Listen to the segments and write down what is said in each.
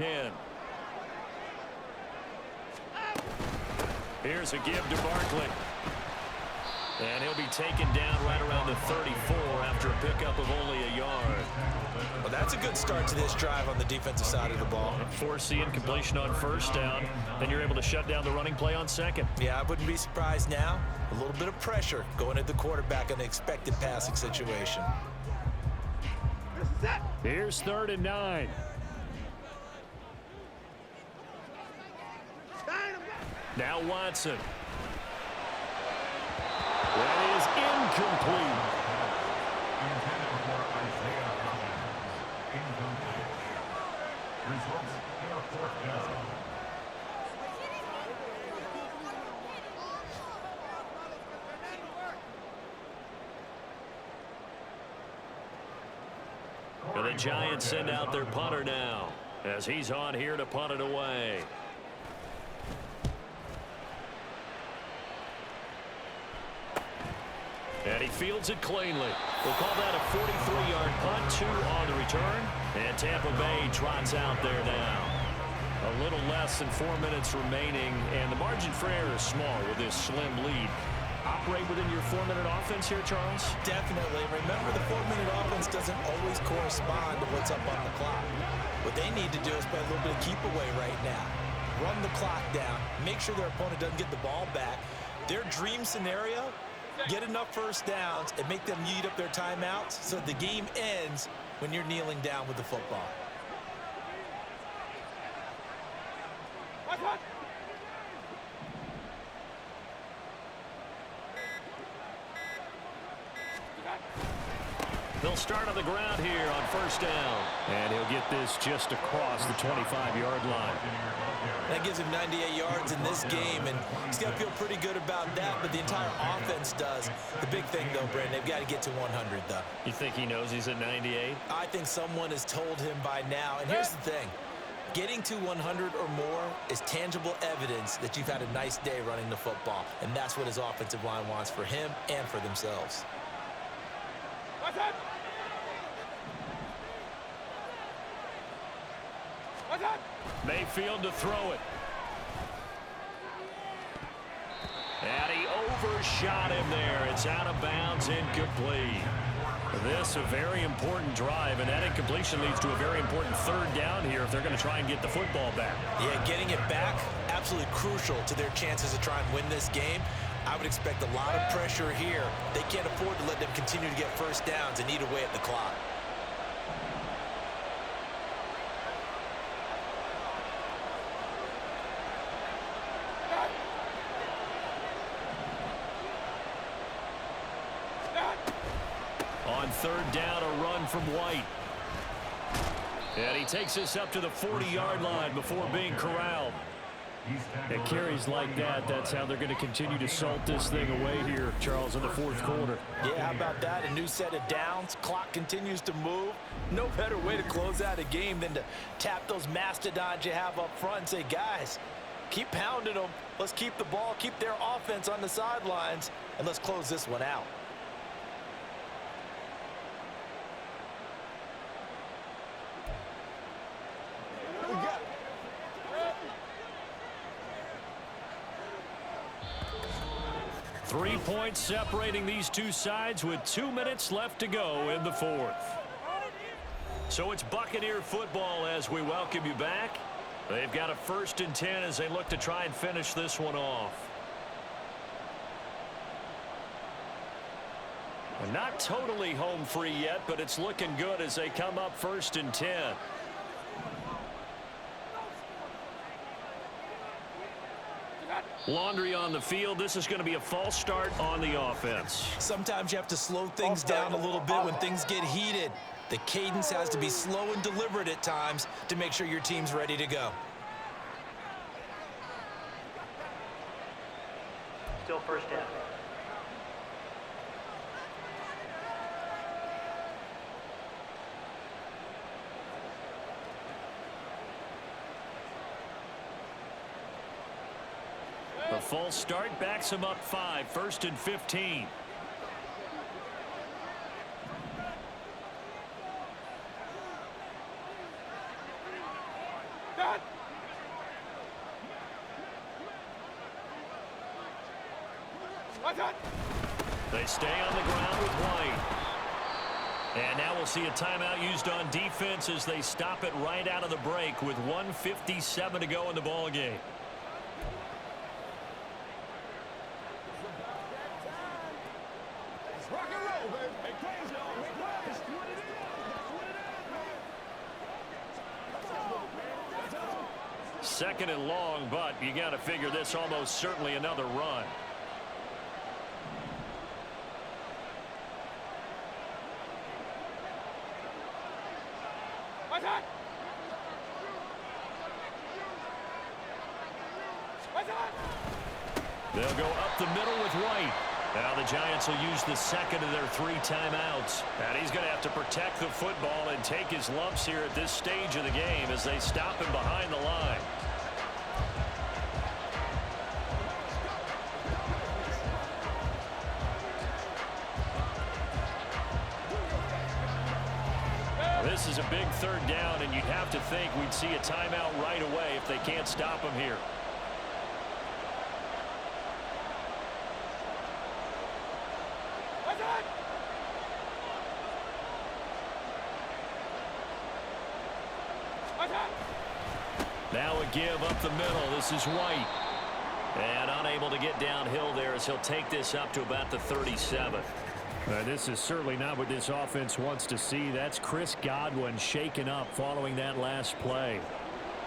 10. Here's a give to Barkley. And he'll be taken down right around the 34 after a pickup of only a yard. Well, that's a good start to this drive on the defensive side of the ball. Force the incompletion on first down. Then you're able to shut down the running play on second. Yeah, I wouldn't be surprised now. A little bit of pressure going at the quarterback in an expected passing situation. Here's 3rd and 9. Now Watson. That is incomplete. And the Giants send out their punter now as he's on here to punt it away. And he fields it cleanly. We'll call that a 43-yard punt, 2 on the return. And Tampa Bay trots out there now. A little less than 4 minutes remaining, and the margin for error is small with this slim lead. Operate within your 4-minute offense here, Charles? Definitely. Remember, the 4-minute offense doesn't always correspond to what's up on the clock. What they need to do is play a little bit of keep away right now. Run the clock down. Make sure their opponent doesn't get the ball back. Their dream scenario, get enough first downs and make them eat up their timeouts so the game ends when you're kneeling down with the football. They'll start on the ground here on first down. And he'll get this just across the 25-yard line. That gives him 98 yards in this game, and he's got to feel pretty good about that, but the entire offense does. The big thing, though, Brandon, they've got to get to 100, though. You think he knows he's at 98? I think someone has told him by now, and here's the thing. Getting to 100 or more is tangible evidence that you've had a nice day running the football, and that's what his offensive line wants for him and for themselves. Mayfield to throw it. And he overshot him there. It's out of bounds, incomplete. This a very important drive, and that incompletion leads to a very important 3rd down here if they're going to try and get the football back. Yeah, getting it back, absolutely crucial to their chances to try and win this game. I would expect a lot of pressure here. They can't afford to let them continue to get first downs and eat away at the clock. On 3rd down, a run from White. And he takes us up to the 40-yard line before being corralled. It carries like that. That's how they're going to continue to salt this thing away here, Charles, in the 4th quarter. Yeah, how about that? A new set of downs. Clock continues to move. No better way to close out a game than to tap those mastodons you have up front and say, guys, keep pounding them. Let's keep the ball, keep their offense on the sidelines, and let's close this one out. Three points separating these two sides with 2 minutes left to go in the 4th. So it's Buccaneer football as we welcome you back. They've got a 1st and 10 as they look to try and finish this one off. Not totally home free yet, but it's looking good as they come up 1st and 10. Laundry on the field. This is going to be a false start on the offense. Sometimes you have to slow things down a little bit when things get heated. The cadence has to be slow and deliberate at times to make sure your team's ready to go. Still 1st down. A false start backs him up 5, 1st and 15. They stay on the ground with White. And now we'll see a timeout used on defense as they stop it right out of the break with 1:57 to go in the ball game. Second and long, but you got to figure this almost certainly another run. They'll go up the middle with White. Now the Giants will use the second of their 3 timeouts. And he's going to have to protect the football and take his lumps here at this stage of the game as they stop him behind the line. This is a big third down, and you'd have to think we'd see a timeout right away if they can't stop him here. Now a give up the middle. This is White. And unable to get downhill there as he'll take this up to about the 37. This is certainly not what this offense wants to see. That's Chris Godwin shaken up following that last play.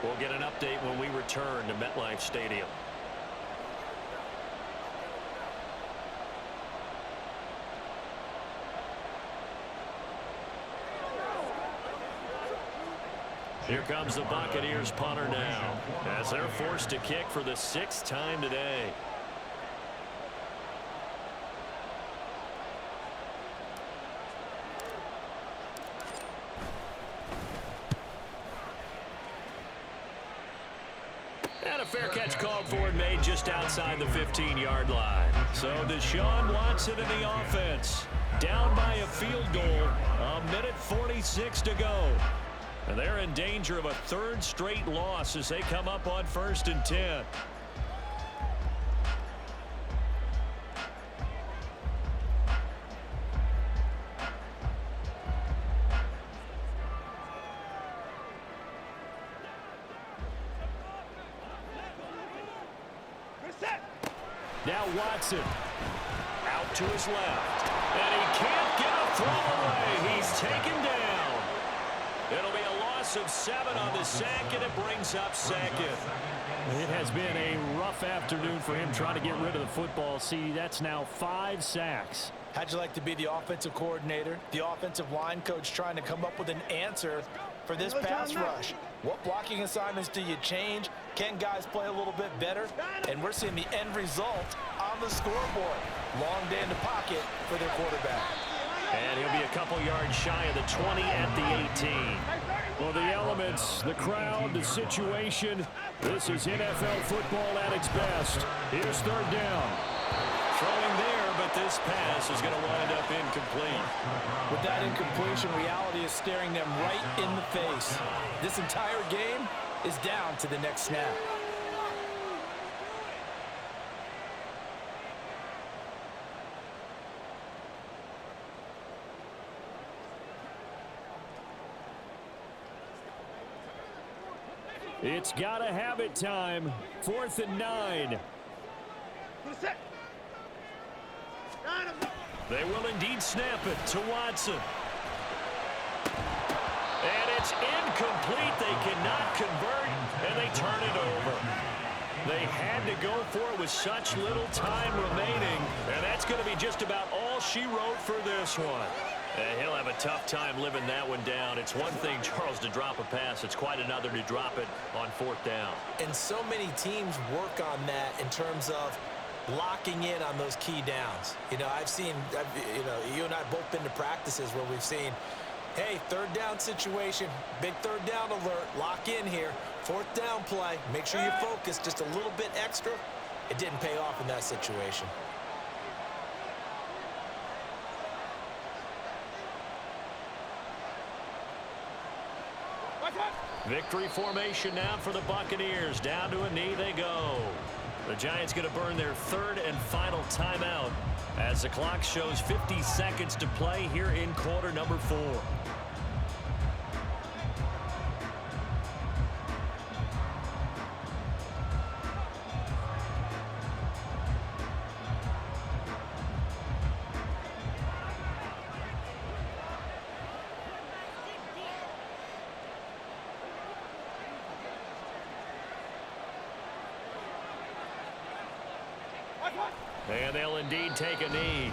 We'll get an update when we return to MetLife Stadium. Here comes the Buccaneers punter now as they're forced to kick for the 6th time today. And a fair catch called for and made just outside the 15-yard line. So Deshaun Watson in the offense. Down by a field goal. 1:46 to go. And they're in danger of a 3rd straight loss as they come up on 1st and 10. Now Watson out to his left. And he can't get a throw away. He's taken down. It'll be a loss of 7 on the sack, and it brings up 2nd. It has been a rough afternoon for him trying to get rid of the football. See, that's now 5 sacks. How'd you like to be the offensive coordinator, the offensive line coach trying to come up with an answer for this pass rush? What blocking assignments do you change? Can guys play a little bit better? And we're seeing the end result on the scoreboard. Long day in the pocket for their quarterback. And he'll be a couple yards shy of the 20 at the 18. Well, the elements, the crowd, the situation, this is NFL football at its best. Here's 3rd down. Throwing there, but this pass is going to wind up incomplete. With that incompletion, reality is staring them right in the face. This entire game is down to the next snap. It's got to have it time. 4th and 9. They will indeed snap it to Watson. And it's incomplete. They cannot convert, and they turn it over. They had to go for it with such little time remaining, and that's going to be just about all she wrote for this one. And he'll have a tough time living that one down. It's one thing, Charles, to drop a pass. It's quite another to drop it on 4th down. And so many teams work on that in terms of locking in on those key downs. You know, you and I both been to practices where we've seen, hey, 3rd down situation, big 3rd down alert, lock in here, 4th down play, make sure you focus just a little bit extra. It didn't pay off in that situation. Victory formation now for the Buccaneers. Down to a knee they go. The Giants going to burn their third and final timeout as the clock shows 50 seconds to play here in quarter number 4. And they'll indeed take a knee.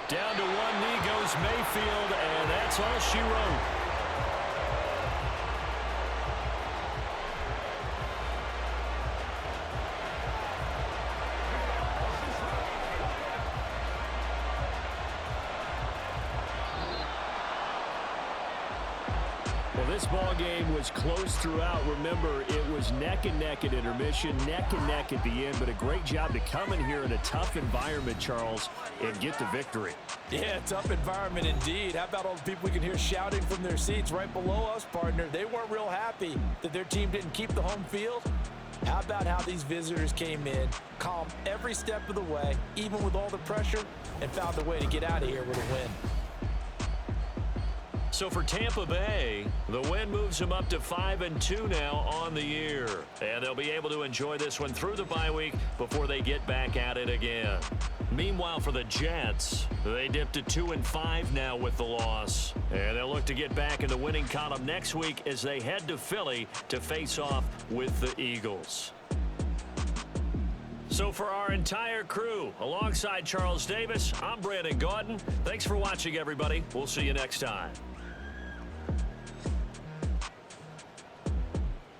Down to one knee goes Mayfield, and that's all she wrote. Well, this ball game was close throughout. Remember, it was neck and neck at intermission, neck and neck at the end, but a great job to come in here in a tough environment, Charles, and get the victory. Yeah, tough environment indeed. How about all the people we can hear shouting from their seats right below us, partner? They weren't real happy that their team didn't keep the home field. How about how these visitors came in, calm every step of the way, even with all the pressure, and found a way to get out of here with a win. So for Tampa Bay, the win moves them up to 5-2 now on the year. And they'll be able to enjoy this one through the bye week before they get back at it again. Meanwhile, for the Jets, they dipped to 2-5 now with the loss. And they'll look to get back in the winning column next week as they head to Philly to face off with the Eagles. So for our entire crew, alongside Charles Davis, I'm Brandon Gaudin. Thanks for watching, everybody. We'll see you next time.